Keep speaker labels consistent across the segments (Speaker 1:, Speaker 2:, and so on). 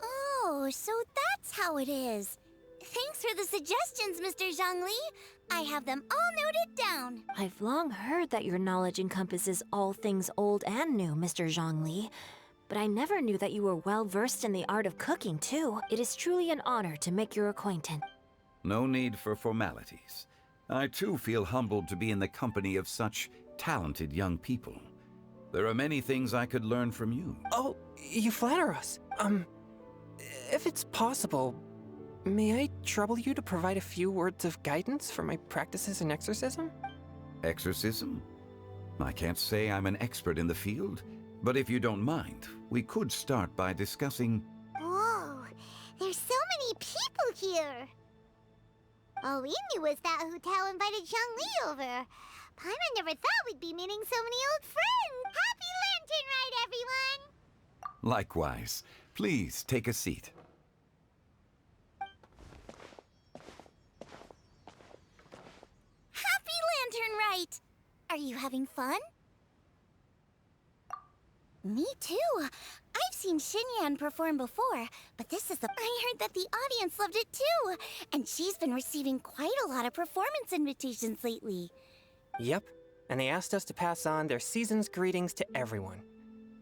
Speaker 1: Oh, so that's how it is. Thanks for the suggestions, Mr. Zhongli. I have them all noted down.
Speaker 2: I've long heard that your knowledge encompasses all things old and new, Mr. Zhongli. But I never knew that you were well versed in the art of cooking, too. It is truly an honor to make your acquaintance.
Speaker 3: No need for formalities. I too feel humbled to be in the company of such talented young people. There are many things I could learn from you.
Speaker 4: Oh, you flatter us. If it's possible, may I trouble you to provide a few words of guidance for my practices in exorcism?
Speaker 3: Exorcism? I can't say I'm an expert in the field, but if you don't mind, we could start by discussing...
Speaker 1: Whoa, there's so many people here. All we knew was that Hu invited Zhongli over. Paimon never thought we'd be meeting so many old friends. Happy Lantern Rite, everyone!
Speaker 3: Likewise. Please take a seat.
Speaker 1: Happy Lantern Rite! Are you having fun? Me too. I've seen Xinyan perform before, but this is the... I heard that the audience loved it too, and she's been receiving quite a lot of performance invitations lately.
Speaker 4: Yep, and they asked us to pass on their season's greetings to everyone.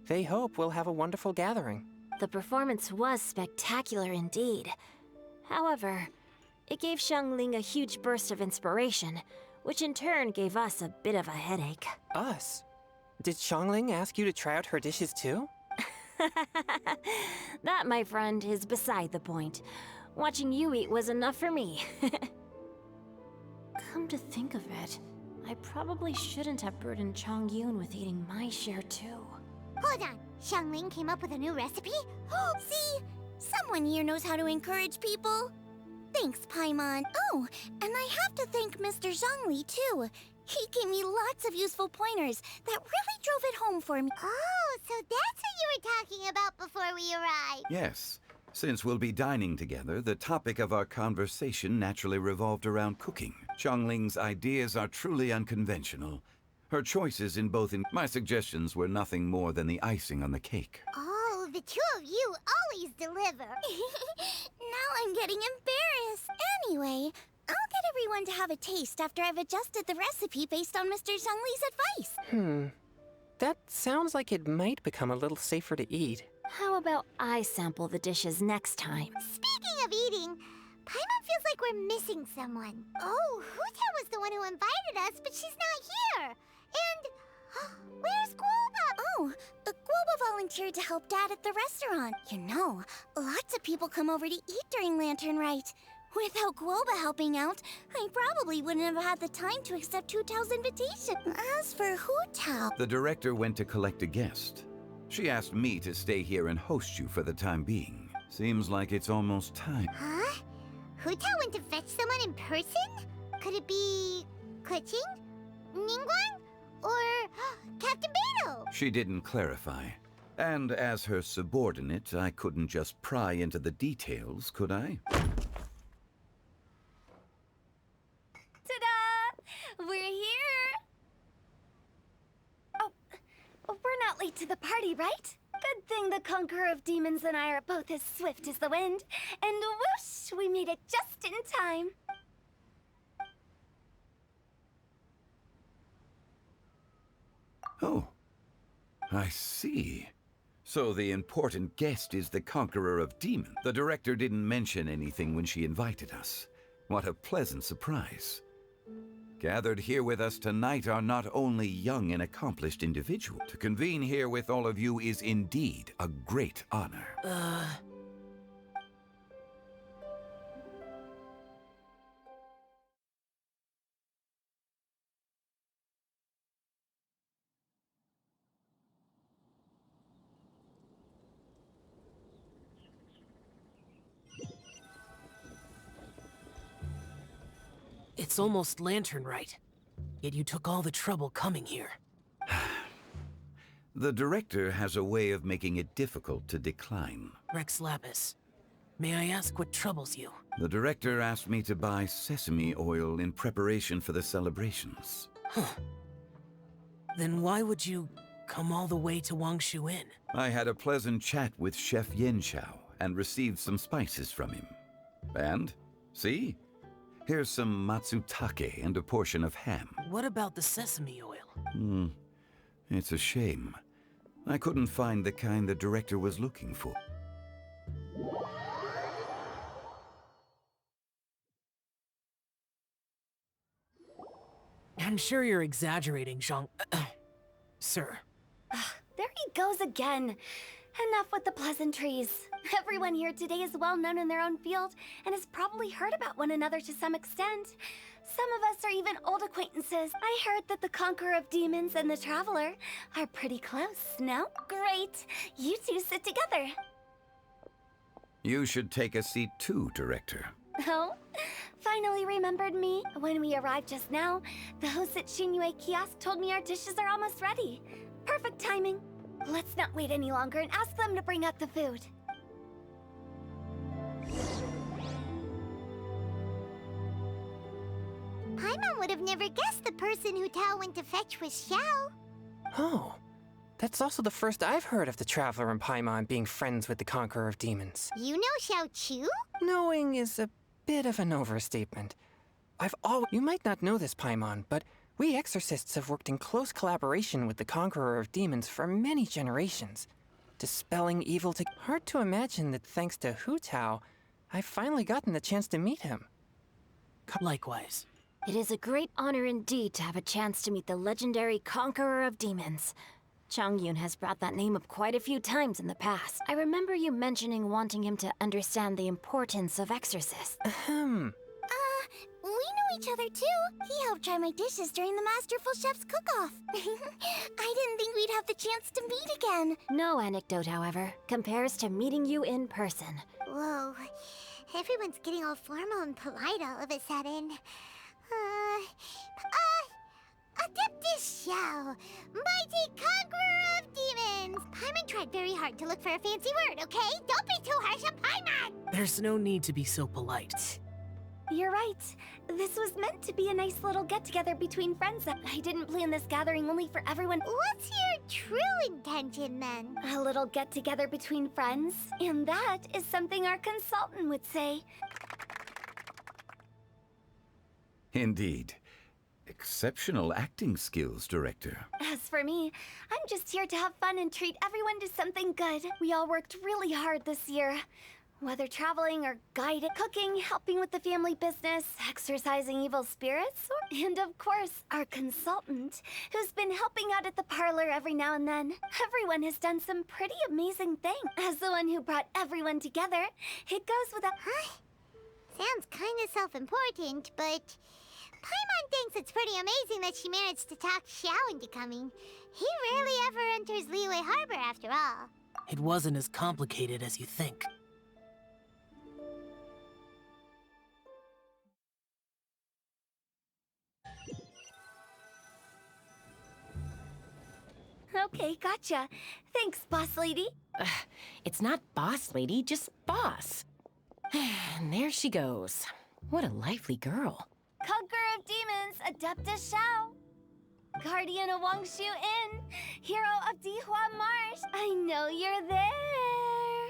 Speaker 4: They hope we'll have a wonderful gathering.
Speaker 2: The performance was spectacular indeed. However, it gave Xiangling a huge burst of inspiration, which in turn gave us a bit of a headache.
Speaker 4: Us? Did Xiangling ask you to try out her dishes too?
Speaker 2: That, my friend, is beside the point. Watching you eat was enough for me. Come to think of it, I probably shouldn't have burdened Chongyun with eating my share too.
Speaker 1: Hold on, Xiangling came up with a new recipe? See? Someone here knows how to encourage people. Thanks, Paimon. Oh, and I have to thank Mr. Zhongli too. He gave me lots of useful pointers that really drove it home for me. Oh, so that's what you were talking about before we arrived.
Speaker 3: Yes. Since we'll be dining together, the topic of our conversation naturally revolved around cooking. Xiangling's ideas are truly unconventional. Her choices in both my suggestions were nothing more than the icing on the cake.
Speaker 1: Oh, the two of you always deliver. Now I'm getting embarrassed. Anyway, I'll get everyone to have a taste after I've adjusted the recipe based on Mr. Zhongli's advice.
Speaker 4: That sounds like it might become a little safer to eat.
Speaker 2: How about I sample the dishes next time?
Speaker 1: Speaking of eating, Paimon feels like we're missing someone. Oh, Huta was the one who invited us, but she's not here. And where's Guoba? Oh, Guoba volunteered to help Dad at the restaurant. You know, lots of people come over to eat during Lantern Rite. Without Guoba helping out, I probably wouldn't have had the time to accept Hu Tao's invitation. As for Hu Tao...
Speaker 3: The director went to collect a guest. She asked me to stay here and host you for the time being. Seems like it's almost time.
Speaker 1: Huh? Hu Tao went to fetch someone in person? Could it be... Keqing? Ningguang? Or Captain Beidou?
Speaker 3: She didn't clarify. And as her subordinate, I couldn't just pry into the details, could I?
Speaker 1: Ta-da! We're here! Oh, we're not late to the party, right? Good thing the Conqueror of Demons and I are both as swift as the wind. And whoosh, we made it just in time.
Speaker 3: Oh, I see. So the important guest is the Conqueror of Demons. The director didn't mention anything when she invited us. What a pleasant surprise. Gathered here with us tonight are not only young and accomplished individuals. To convene here with all of you is indeed a great honor.
Speaker 5: It's almost Lantern Rite, yet you took all the trouble coming here.
Speaker 3: The director has a way of making it difficult to decline.
Speaker 5: Rex Lapis, May I ask what troubles you?
Speaker 3: The director asked me to buy sesame oil in preparation for the celebrations.
Speaker 5: Then why would you come all the way to Wangshu Inn?
Speaker 3: I had a pleasant chat with Chef Yen Xiao and received some spices from him. And, see? Here's some matsutake and a portion of ham.
Speaker 5: What about the sesame oil?
Speaker 3: It's a shame. I couldn't find the kind the director was looking for.
Speaker 5: I'm sure you're exaggerating, Sir.
Speaker 6: There he goes again. Enough with the pleasantries. Everyone here today is well known in their own field and has probably heard about one another to some extent. Some of us are even old acquaintances. I heard that the Conqueror of Demons and the Traveler are pretty close, no? Great. You two sit together.
Speaker 3: You should take a seat too, Director.
Speaker 6: Oh? Finally remembered me. When we arrived just now, the host at Shinue Kiosk told me our dishes are almost ready. Perfect timing. Let's not wait any longer and ask them to bring out the food.
Speaker 1: Paimon would have never guessed the person Hu Tao went to fetch was Xiao.
Speaker 4: Oh, that's also the first I've heard of the Traveler and Paimon being friends with the Conqueror of Demons.
Speaker 1: You know Xiao Chu?
Speaker 4: Knowing is a bit of an overstatement. You might not know this, Paimon, but we exorcists have worked in close collaboration with the Conqueror of Demons for many generations, dispelling evil to... Hard to imagine that thanks to Hu Tao, I've finally gotten the chance to meet him.
Speaker 5: Likewise.
Speaker 2: It is a great honor indeed to have a chance to meet the legendary Conqueror of Demons. Changyun has brought that name up quite a few times in the past. I remember you mentioning wanting him to understand the importance of exorcists.
Speaker 6: We know each other too. He helped try my dishes during the Masterful Chef's cook-off. I didn't think we'd have the chance to meet again.
Speaker 2: No anecdote, however, compares to meeting you in person.
Speaker 1: Whoa. Everyone's getting all formal and polite all of a sudden. Adeptus Xiao, mighty conqueror of demons. Paimon tried very hard to look for a fancy word, okay? Don't be too harsh on Paimon!
Speaker 5: There's no need to be so polite.
Speaker 6: You're right. This was meant to be a nice little get-together between friends. I didn't plan this gathering only for everyone.
Speaker 1: What's your true intention, then?
Speaker 6: A little get-together between friends. And that is something our consultant would say.
Speaker 3: Indeed. Exceptional acting skills, Director.
Speaker 6: As for me, I'm just here to have fun and treat everyone to something good. We all worked really hard this year. Whether traveling or guided, cooking, helping with the family business, exorcising evil spirits, and of course, our consultant, who's been helping out at the parlor every now and then. Everyone has done some pretty amazing things. As the one who brought everyone together, it goes without...
Speaker 1: Huh? Sounds kinda self-important, but... Paimon thinks it's pretty amazing that she managed to talk Xiao into coming. He rarely ever enters Liyue Harbor, after all.
Speaker 5: It wasn't as complicated as you think.
Speaker 6: Okay, gotcha. Thanks, boss lady.
Speaker 7: It's not boss lady, just boss. And there she goes. What a lively girl.
Speaker 6: Conqueror of Demons, Adeptus Xiao. Guardian of Wangshu Inn, hero of Dihua Marsh. I know you're there.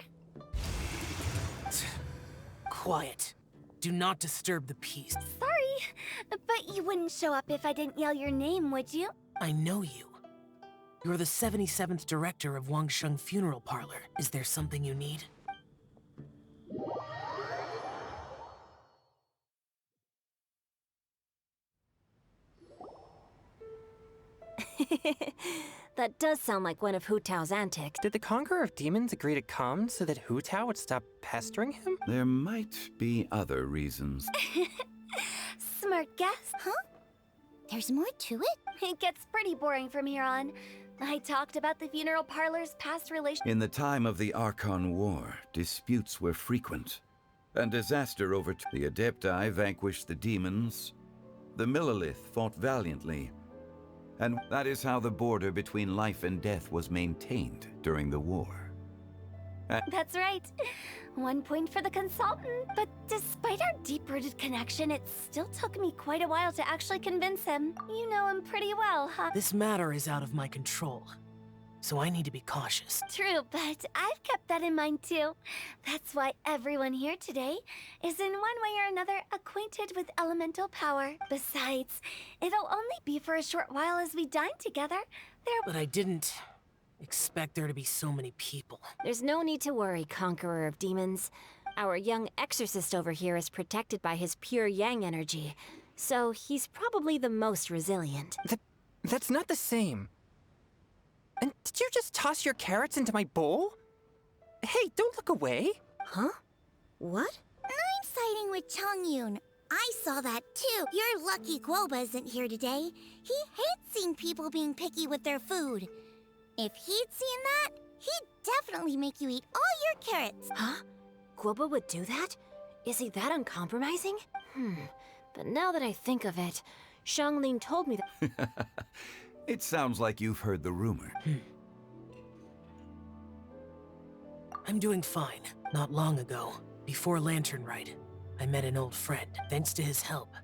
Speaker 5: Quiet. Do not disturb the peace.
Speaker 6: Sorry, but you wouldn't show up if I didn't yell your name, would you?
Speaker 5: I know you. You're the 77th director of Wangsheng Funeral Parlor. Is there something you need?
Speaker 2: That does sound like one of Hu Tao's antics.
Speaker 4: Did the Conqueror of Demons agree to come so that Hu Tao would stop pestering him?
Speaker 3: There might be other reasons.
Speaker 6: Smart guess. Huh? There's more to it? It gets pretty boring from here on. I talked about the funeral parlor's past relations.
Speaker 3: In the time of the Archon War, disputes were frequent, and disaster overtook. The Adepti vanquished the demons. The Millelith fought valiantly, and that is how the border between life and death was maintained during the war.
Speaker 6: That's right. 1 point for the consultant. But despite our deep-rooted connection, it still took me quite a while to actually convince him. You know him pretty well, huh?
Speaker 5: This matter is out of my control, so I need to be cautious.
Speaker 6: True, but I've kept that in mind too. That's why everyone here today is in one way or another acquainted with elemental power. Besides, it'll only be for a short while as we dine together.
Speaker 5: But I didn't expect there to be so many people.
Speaker 2: There's no need to worry, Conqueror of Demons. Our young exorcist over here is protected by his pure yang energy, so he's probably the most resilient.
Speaker 4: That's not the same. And did you just toss your carrots into my bowl? Hey, don't look away.
Speaker 2: Huh? What?
Speaker 1: I'm siding with Chongyun. I saw that too. You're lucky Guoba isn't here today. He hates seeing people being picky with their food. If he'd seen that, he'd definitely make you eat all your carrots.
Speaker 2: Huh? Guoba would do that? Is he that uncompromising? But now that I think of it, Zhongli told me that...
Speaker 3: It sounds like you've heard the rumor.
Speaker 5: I'm doing fine. Not long ago, before Lantern Rite, I met an old friend. Thanks to his help,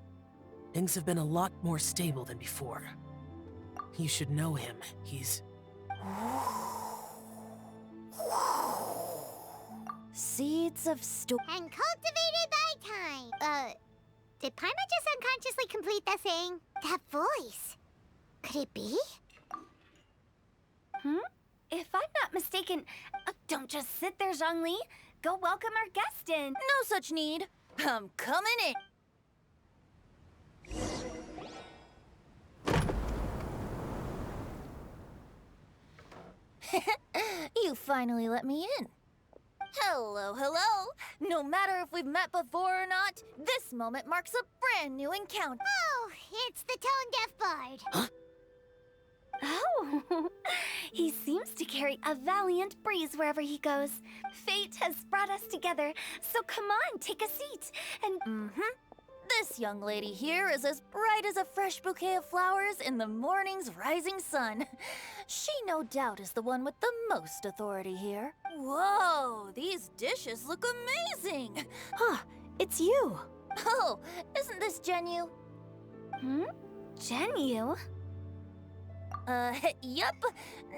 Speaker 5: things have been a lot more stable than before. You should know him. He's...
Speaker 2: Seeds of
Speaker 1: And cultivated by time. Did Paimon just unconsciously complete that saying? That voice. Could it be?
Speaker 6: If I'm not mistaken, don't just sit there, Zhongli. Go welcome our guest in.
Speaker 8: No such need. I'm coming in. You finally let me in. Hello, hello. No matter if we've met before or not, this moment marks a brand new encounter.
Speaker 1: Oh, it's the tone-deaf bard.
Speaker 5: Huh?
Speaker 6: Oh, he seems to carry a valiant breeze wherever he goes. Fate has brought us together, so come on, take a seat. And
Speaker 8: This young lady here is as bright as a fresh bouquet of flowers in the morning's rising sun. She no doubt is the one with the most authority here. Whoa, these dishes look amazing!
Speaker 2: Huh, it's you.
Speaker 8: Oh, isn't this Genyu?
Speaker 6: Genyu?
Speaker 8: Yup.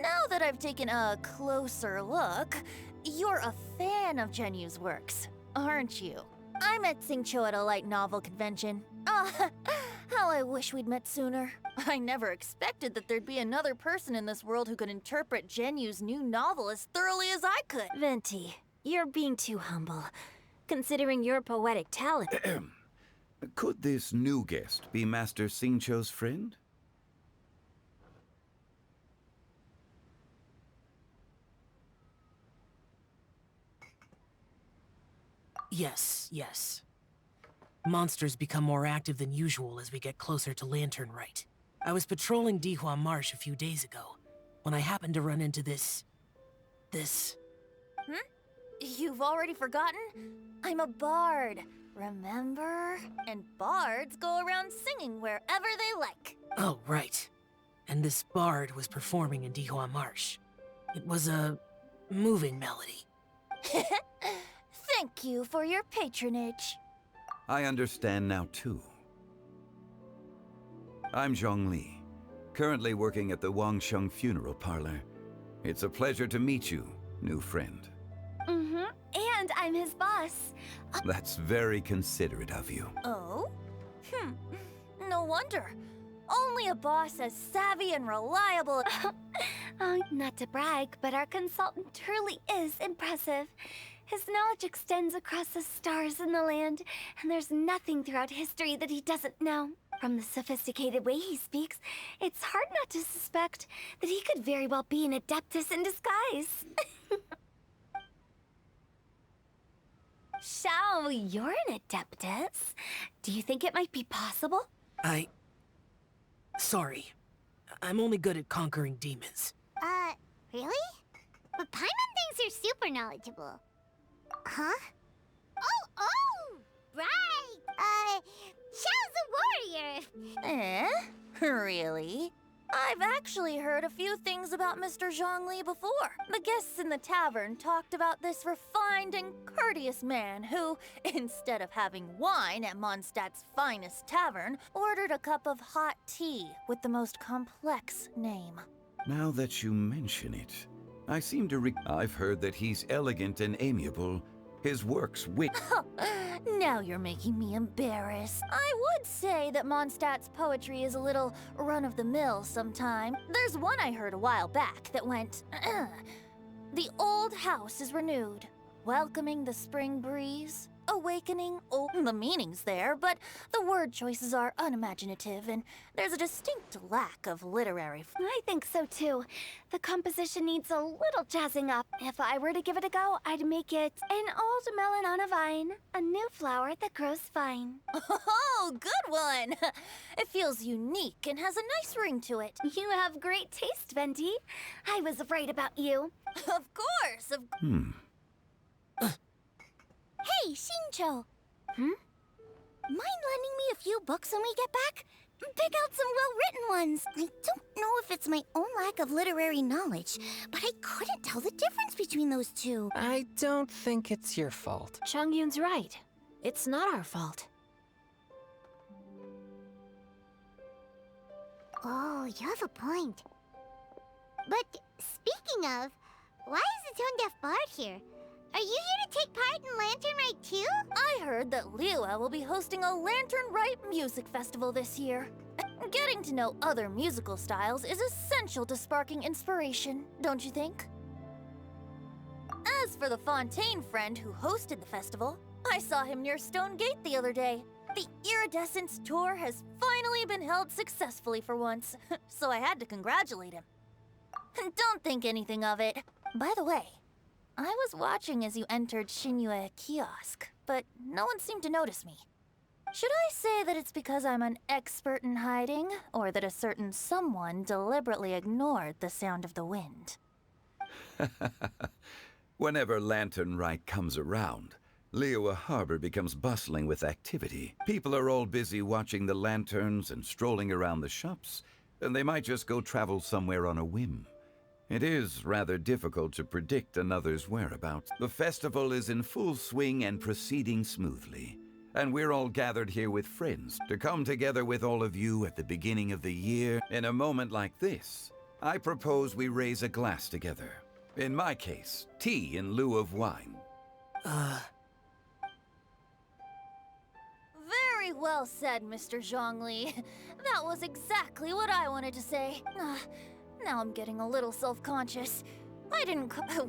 Speaker 8: Now that I've taken a closer look, you're a fan of Genyu's works, aren't you? I met Xingqiu at a light novel convention. How I wish we'd met sooner. I never expected that there'd be another person in this world who could interpret Genyu's new novel as thoroughly as I could.
Speaker 2: Venti, you're being too humble, considering your poetic talent.
Speaker 3: Could this new guest be Master Xingqiu's friend?
Speaker 5: Yes. Monsters become more active than usual as we get closer to Lantern Rite. I was patrolling Dihua Marsh a few days ago, when I happened to run into this...
Speaker 8: You've already forgotten? I'm a bard, remember? And bards go around singing wherever they like.
Speaker 5: Oh, right. And this bard was performing in Dihua Marsh. It was a moving melody.
Speaker 8: Thank you for your patronage.
Speaker 3: I understand now, too. I'm Zhongli, currently working at the Wangsheng Funeral Parlor. It's a pleasure to meet you, new friend.
Speaker 6: And I'm his boss.
Speaker 3: That's very considerate of you.
Speaker 8: Oh? No wonder. Only a boss as savvy and reliable.
Speaker 6: Not to brag, but our consultant truly is impressive. His knowledge extends across the stars and the land, and there's nothing throughout history that he doesn't know. From the sophisticated way he speaks, it's hard not to suspect that he could very well be an adeptus in disguise. Shao, you're an adeptus. Do you think it might be possible?
Speaker 5: Sorry. I'm only good at conquering demons.
Speaker 1: Really? But Paimon thinks you're super knowledgeable. Huh? Oh! Right! Shao's a warrior!
Speaker 8: Really? I've actually heard a few things about Mr. Zhongli before. The guests in the tavern talked about this refined and courteous man who, instead of having wine at Mondstadt's finest tavern, ordered a cup of hot tea with the most complex name.
Speaker 3: Now that you mention it, I seem to I've heard that he's elegant and amiable. His works
Speaker 8: Now you're making me embarrassed. I would say that Mondstadt's poetry is a little run-of-the-mill sometime. There's one I heard a while back that went, "The old house is renewed, welcoming the spring breeze, awakening the meaning's there, but the word choices are unimaginative, and there's a distinct lack of literary...
Speaker 6: I think so too. The composition needs a little jazzing up. If I were to give it a go, I'd make it an old melon on a vine, a new flower that grows fine.
Speaker 8: Oh, good one! It feels unique and has a nice ring to it.
Speaker 6: You have great taste, Venti. I was right about you.
Speaker 8: Of course,
Speaker 1: Hey, Xingqiu! Mind lending me a few books when we get back? Pick out some well-written ones. I don't know if it's my own lack of literary knowledge, but I couldn't tell the difference between those two.
Speaker 4: I don't think it's your fault.
Speaker 2: Chongyun's right. It's not our fault.
Speaker 1: Oh, you have a point. But speaking of, why is the tone-deaf bard here? Are you here to take part in Lantern Rite too?
Speaker 8: I heard that Liyue will be hosting a Lantern Rite music festival this year. Getting to know other musical styles is essential to sparking inspiration, don't you think? As for the Fontaine friend who hosted the festival, I saw him near Stone Gate the other day. The Iridescence tour has finally been held successfully for once, so I had to congratulate him. Don't think anything of it. By the way, I was watching as you entered Xinyue Kiosk, but no one seemed to notice me. Should I say that it's because I'm an expert in hiding, or that a certain someone deliberately ignored the sound of the wind?
Speaker 3: Whenever Lantern Rite comes around, Liyue Harbor becomes bustling with activity. People are all busy watching the lanterns and strolling around the shops, and they might just go travel somewhere on a whim. It is rather difficult to predict another's whereabouts. The festival is in full swing and proceeding smoothly. And we're all gathered here with friends to come together with all of you at the beginning of the year. In a moment like this, I propose we raise a glass together. In my case, tea in lieu of wine.
Speaker 8: Very well said, Mr. Zhongli. That was exactly what I wanted to say. Now I'm getting a little self-conscious.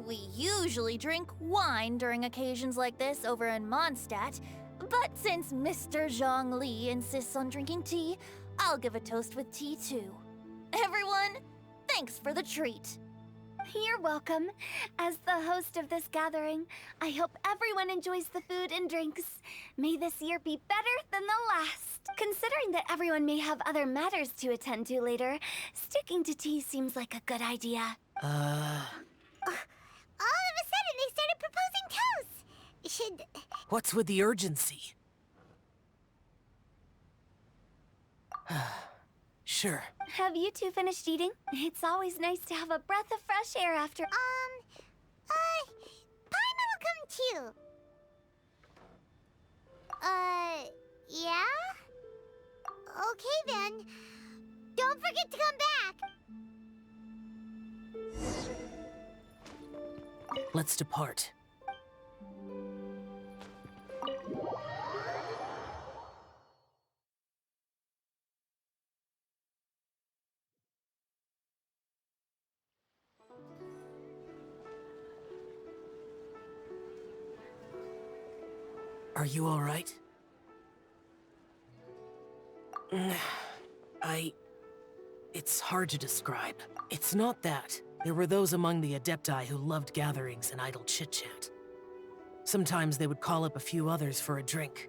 Speaker 8: We usually drink wine during occasions like this over in Mondstadt, but since Mr. Zhongli insists on drinking tea, I'll give a toast with tea too. Everyone, thanks for the treat.
Speaker 6: You're welcome. As the host of this gathering, I hope everyone enjoys the food and drinks. May this year be better than the last. Considering that everyone may have other matters to attend to later, sticking to tea seems like a good idea.
Speaker 1: All of a sudden, they started proposing toasts.
Speaker 5: What's with the urgency? Sure.
Speaker 6: Have you two finished eating? It's always nice to have a breath of fresh air after...
Speaker 1: Paimon will come too. Yeah? Okay then. Don't forget to come back.
Speaker 5: Let's depart. Are you all right? It's hard to describe. It's not that. There were those among the Adepti who loved gatherings and idle chit-chat. Sometimes they would call up a few others for a drink.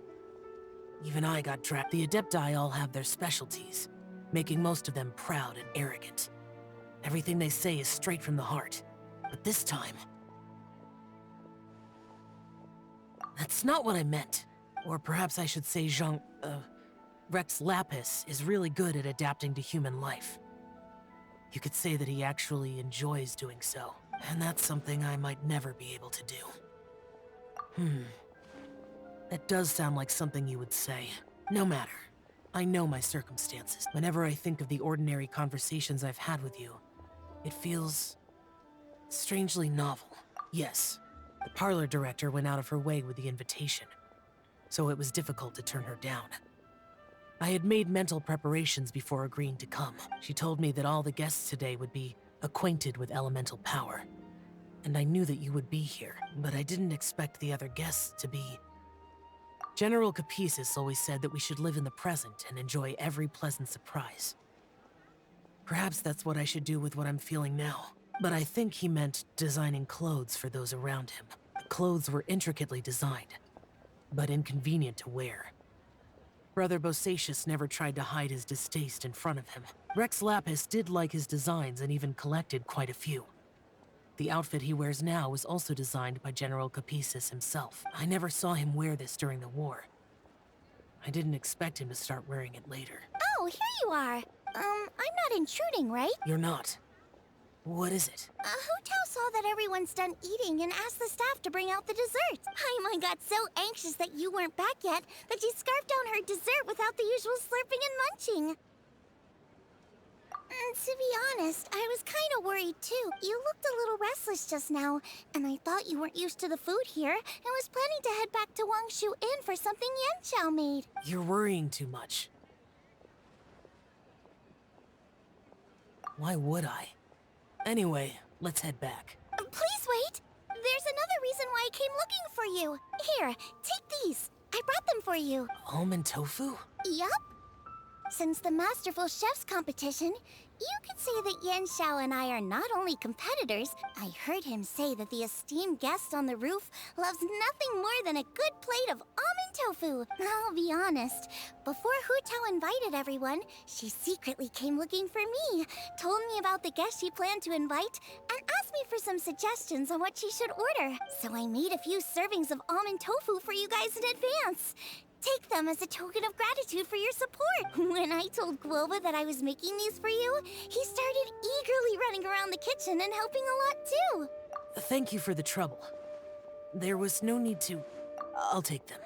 Speaker 5: Even I got dragged. The Adepti all have their specialties, making most of them proud and arrogant. Everything they say is straight from the heart. But this time... That's not what I meant. Or perhaps I should say Rex Lapis is really good at adapting to human life. You could say that he actually enjoys doing so, and that's something I might never be able to do. That does sound like something you would say. No matter. I know my circumstances. Whenever I think of the ordinary conversations I've had with you, it feels strangely novel. Yes, the parlor director went out of her way with the invitation, so it was difficult to turn her down. I had made mental preparations before agreeing to come. She told me that all the guests today would be acquainted with elemental power, and I knew that you would be here, but I didn't expect the other guests to be... General Capisis always said that we should live in the present and enjoy every pleasant surprise. Perhaps that's what I should do with what I'm feeling now. But I think he meant designing clothes for those around him. The clothes were intricately designed, but inconvenient to wear. Brother Bosacius never tried to hide his distaste in front of him. Rex Lapis did like his designs and even collected quite a few. The outfit he wears now was also designed by General Capisis himself. I never saw him wear this during the war. I didn't expect him to start wearing it later.
Speaker 1: Oh, here you are. I'm not intruding, right?
Speaker 5: You're not. What is it?
Speaker 1: Hu Tao saw that everyone's done eating and asked the staff to bring out the dessert. Paimon got so anxious that you weren't back yet that she scarfed down her dessert without the usual slurping and munching. To be honest, I was kind of worried too. You looked a little restless just now, and I thought you weren't used to the food here and was planning to head back to Wangshu Inn for something Yanxiao made.
Speaker 5: You're worrying too much. Why would I? Anyway, let's head back.
Speaker 1: Please wait! There's another reason why I came looking for you. Here, take these. I brought them for you.
Speaker 5: Almond tofu?
Speaker 1: Yup. Since the Masterful Chef's competition, you could say that Yanxiao and I are not only competitors. I heard him say that the esteemed guest on the roof loves nothing more than a good plate of almond tofu. I'll be honest, before Hu Tao invited everyone, she secretly came looking for me, told me about the guest she planned to invite, and asked me for some suggestions on what she should order. So I made a few servings of almond tofu for you guys in advance. Take them as a token of gratitude for your support. When I told Guoba that I was making these for you, he started eagerly running around the kitchen and helping a lot too.
Speaker 5: Thank you for the trouble. There was no need to... I'll take them.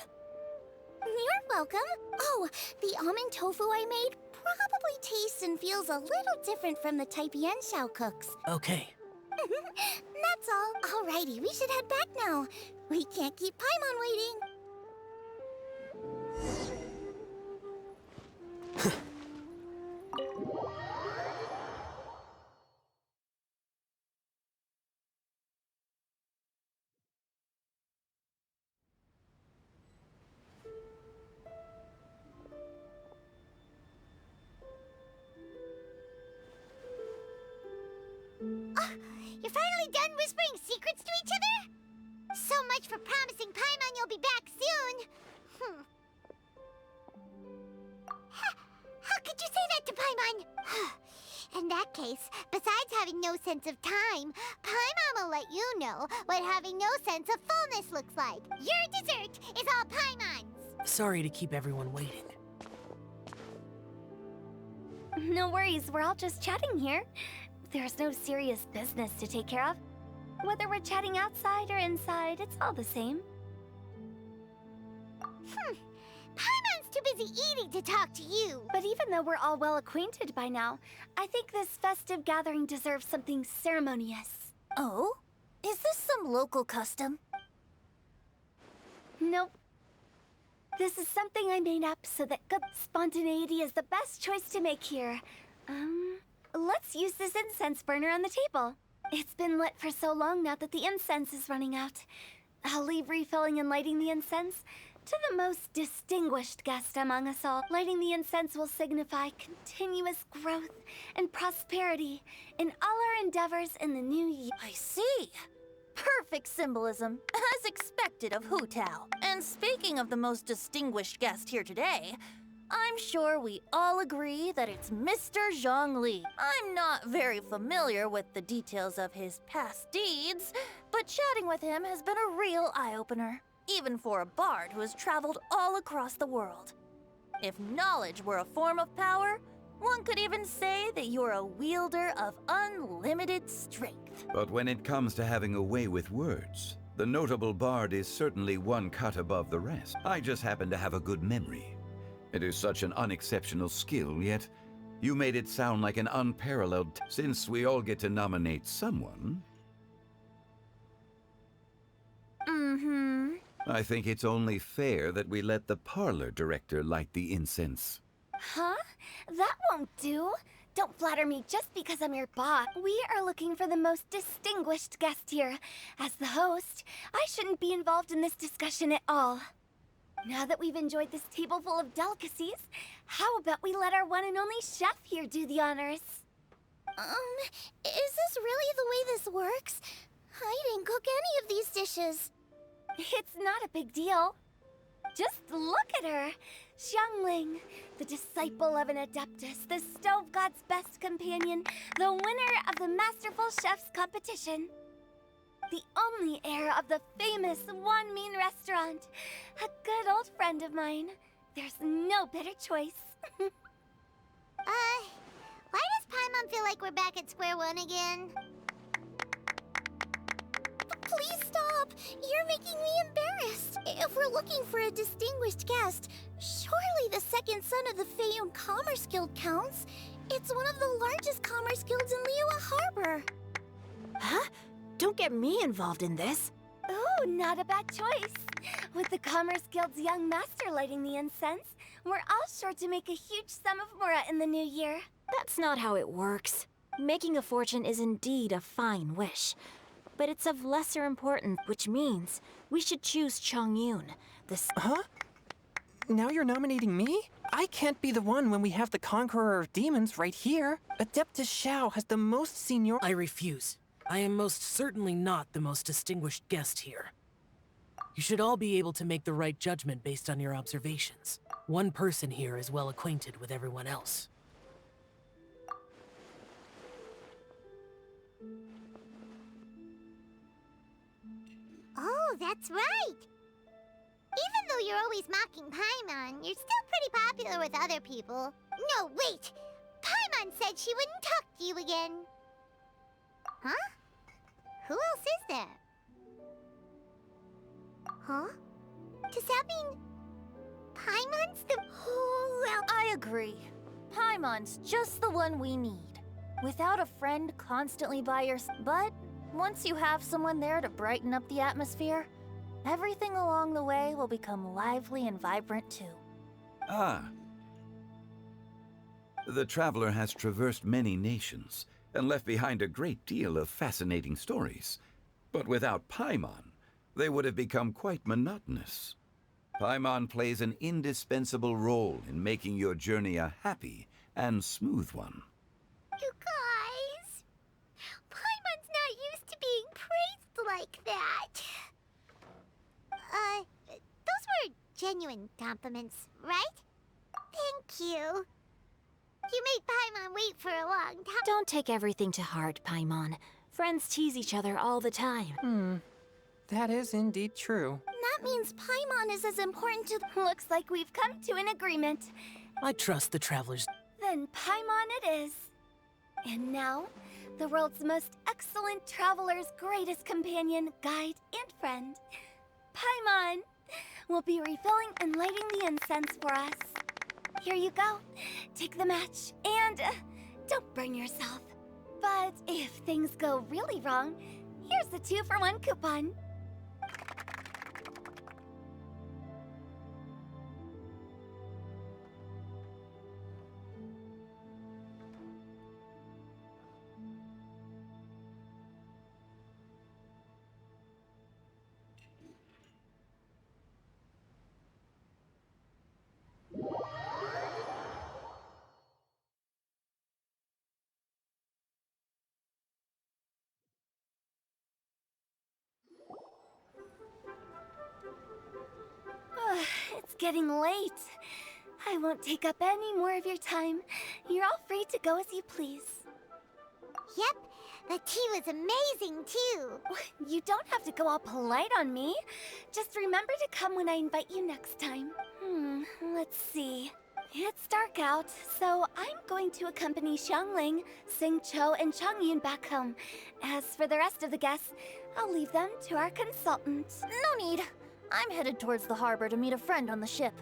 Speaker 1: You're welcome. Oh, the almond tofu I made probably tastes and feels a little different from the type Yanxiao cooks.
Speaker 5: Okay.
Speaker 1: That's all. Alrighty, we should head back now. We can't keep Paimon waiting. You're finally done whispering secrets to each other? So much for promising Paimon you'll be back soon. How could you say that to Paimon? In that case, besides having no sense of time, Paimon will let you know what having no sense of fullness looks like. Your dessert is all Paimon's.
Speaker 5: Sorry to keep everyone waiting.
Speaker 6: No worries, we're all just chatting here. There's no serious business to take care of. Whether we're chatting outside or inside, it's all the same.
Speaker 1: Paimon's too busy eating to talk to you.
Speaker 6: But even though we're all well acquainted by now, I think this festive gathering deserves something ceremonious.
Speaker 8: Oh? Is this some local custom?
Speaker 6: Nope. This is something I made up so that good spontaneity is the best choice to make here. Let's use this incense burner on the table. It's been lit for so long now that the incense is running out. I'll leave refilling and lighting the incense to the most distinguished guest among us all. Lighting the incense will signify continuous growth and prosperity in all our endeavors in the new year.
Speaker 8: I see. Perfect symbolism, as expected of Hu Tao. And speaking of the most distinguished guest here today, I'm sure we all agree that it's Mr. Zhongli. I'm not very familiar with the details of his past deeds, but chatting with him has been a real eye-opener, even for a bard who has traveled all across the world. If knowledge were a form of power, One could even say that you're a wielder of unlimited strength.
Speaker 3: But when it comes to having a way with words, the notable bard is certainly one cut above the rest. I just happen to have a good memory. It is such an unexceptional skill, yet you made it sound like an unparalleled. Since we all get to nominate someone, I think it's only fair that we let the parlor director light the incense.
Speaker 6: Huh? That won't do. Don't flatter me just because I'm your boss. We are looking for the most distinguished guest here. As the host, I shouldn't be involved in this discussion at all. Now that we've enjoyed this table full of delicacies, how about we let our one and only chef here do the honors?
Speaker 1: Is this really the way this works? I didn't cook any of these dishes.
Speaker 6: It's not a big deal. Just look at her. Zhongli, the disciple of an adeptus, the stove god's best companion, the winner of the Masterful Chef's competition. The only heir of the famous One Mean restaurant. A good old friend of mine. There's no better choice.
Speaker 1: Why does Paimon feel like we're back at square one again? Please stop! You're making me embarrassed. If we're looking for a distinguished guest, surely the second son of the Feiyun Commerce Guild counts. It's one of the largest commerce guilds in Liyue Harbor.
Speaker 2: Huh? Don't get me involved in this.
Speaker 6: Ooh, not a bad choice. With the Commerce Guild's young master lighting the incense, we're all sure to make a huge sum of mora in the new year.
Speaker 2: That's not how it works. Making a fortune is indeed a fine wish, but it's of lesser importance, which means we should choose Chongyun,
Speaker 4: Huh? Now you're nominating me? I can't be the one when we have the Conqueror of Demons right here. Adeptus Xiao has the most senior—
Speaker 5: I refuse. I am most certainly not the most distinguished guest here. You should all be able to make the right judgment based on your observations. One person here is well acquainted with everyone else.
Speaker 1: Oh, that's right! Even though you're always mocking Paimon, you're still pretty popular with other people. No, wait! Paimon said she wouldn't talk to you again. Huh? Who else is there? Huh? Does that mean Paimon's the—
Speaker 8: I agree. Paimon's just the one we need. Without a friend constantly by your but once you have someone there to brighten up the atmosphere, everything along the way will become lively and vibrant too.
Speaker 3: Ah. The traveler has traversed many nations and left behind a great deal of fascinating stories. But without Paimon, they would have become quite monotonous. Paimon plays an indispensable role in making your journey a happy and smooth one.
Speaker 1: You guys! Paimon's not used to being praised like that. Those were genuine compliments, right? Thank you. You made Paimon wait for a long time.
Speaker 2: Don't take everything to heart, Paimon. Friends tease each other all the time.
Speaker 4: That is indeed true.
Speaker 1: That means Paimon is as important to the—
Speaker 6: Looks like we've come to an agreement.
Speaker 5: I trust the travelers.
Speaker 6: Then Paimon it is. And now, the world's most excellent traveler's greatest companion, guide, and friend, Paimon, will be refilling and lighting the incense for us. Here you go. Take the match, and don't burn yourself. But if things go really wrong, here's the 2-for-1 coupon. It's getting late. I won't take up any more of your time. You're all free to go as you please.
Speaker 1: Yep, the tea was amazing too.
Speaker 6: You don't have to go all polite on me. Just remember to come when I invite you next time. Let's see. It's It's dark out, so I'm going to accompany Xiangling, Xingqiu, and Chongyun back home. As for the rest of the guests, I'll leave them to our consultant.
Speaker 8: No need. I'm headed towards the harbor to meet a friend on the ship.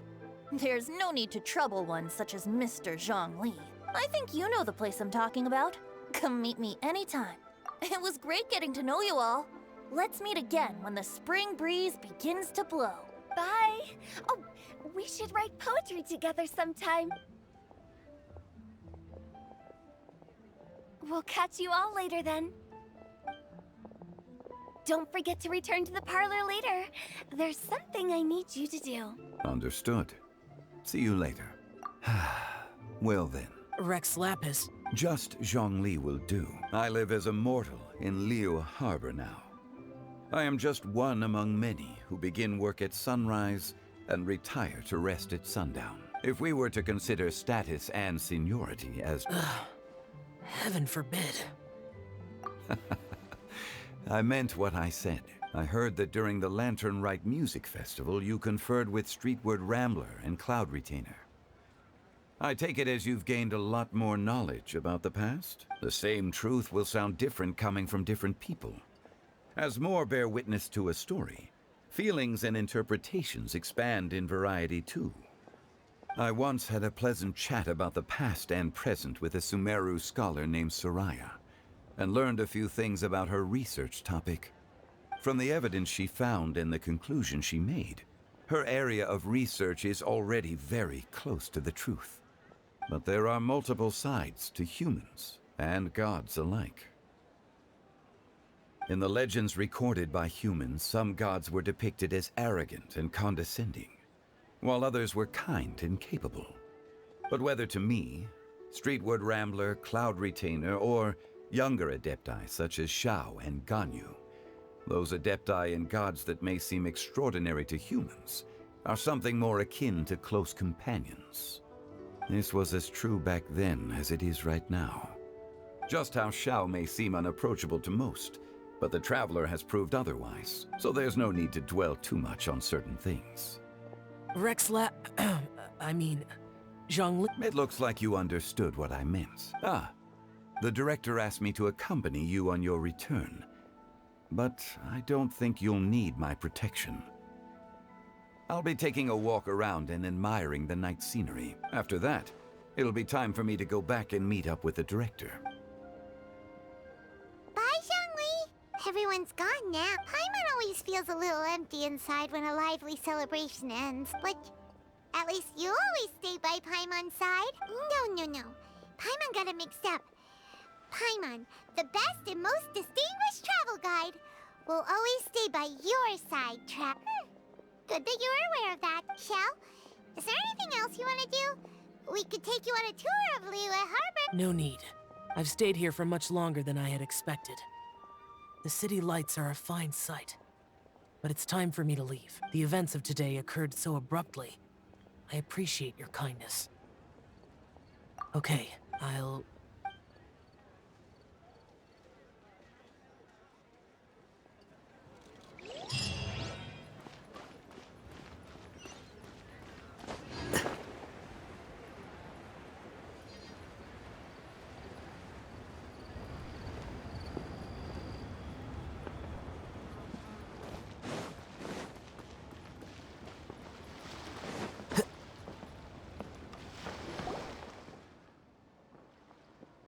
Speaker 8: There's no need to trouble one such as Mr. Zhongli. I think you know the place I'm talking about. Come meet me anytime. It was great getting to know you all. Let's meet again when the spring breeze begins to blow.
Speaker 6: Bye! Oh, we should write poetry together sometime. We'll catch you all later then. Don't forget to return to the parlor later. There's something I need you to do.
Speaker 3: Understood. See you later. Well then.
Speaker 5: Rex Lapis.
Speaker 3: Just Zhongli will do. I live as a mortal in Liu Harbor now. I am just one among many who begin work at sunrise and retire to rest at sundown. If we were to consider status and seniority as...
Speaker 5: Heaven forbid.
Speaker 3: I meant what I said. I heard that during the Rite Music Festival, you conferred with Streetward Rambler and Cloud Retainer. I take it as you've gained a lot more knowledge about the past? The same truth will sound different coming from different people. As more bear witness to a story, feelings and interpretations expand in variety too. I once had a pleasant chat about the past and present with a Sumeru scholar named Soraya, and learned a few things about her research topic. From the evidence she found and the conclusion she made, her area of research is already very close to the truth. But there are multiple sides to humans and gods alike. In the legends recorded by humans, some gods were depicted as arrogant and condescending, while others were kind and capable. But whether to me, Streetward Rambler, Cloud Retainer, or younger adepti such as Xiao and Ganyu, those adepti and gods that may seem extraordinary to humans are something more akin to close companions. This was as true back then as it is right now. Just how Xiao may seem unapproachable to most, but the Traveler has proved otherwise, so there's no need to dwell too much on certain things.
Speaker 5: Zhongli.
Speaker 3: It looks like you understood what I meant. The director asked me to accompany you on your return, but I don't think you'll need my protection. I'll be taking a walk around and admiring the night scenery. After that, it'll be time for me to go back and meet up with the director.
Speaker 1: Bye, Zhongli! Everyone's gone now. Paimon always feels a little empty inside when a lively celebration ends, but at least you always stay by Paimon's side. No. Paimon got it mixed up. Paimon, the best and most distinguished travel guide, will always stay by your side, Good that you're aware of that. Xiao, is there anything else you want to do? We could take you on a tour of Liyue Harbor.
Speaker 5: No need. I've stayed here for much longer than I had expected. The city lights are a fine sight. But it's time for me to leave. The events of today occurred so abruptly. I appreciate your kindness. Okay, I'll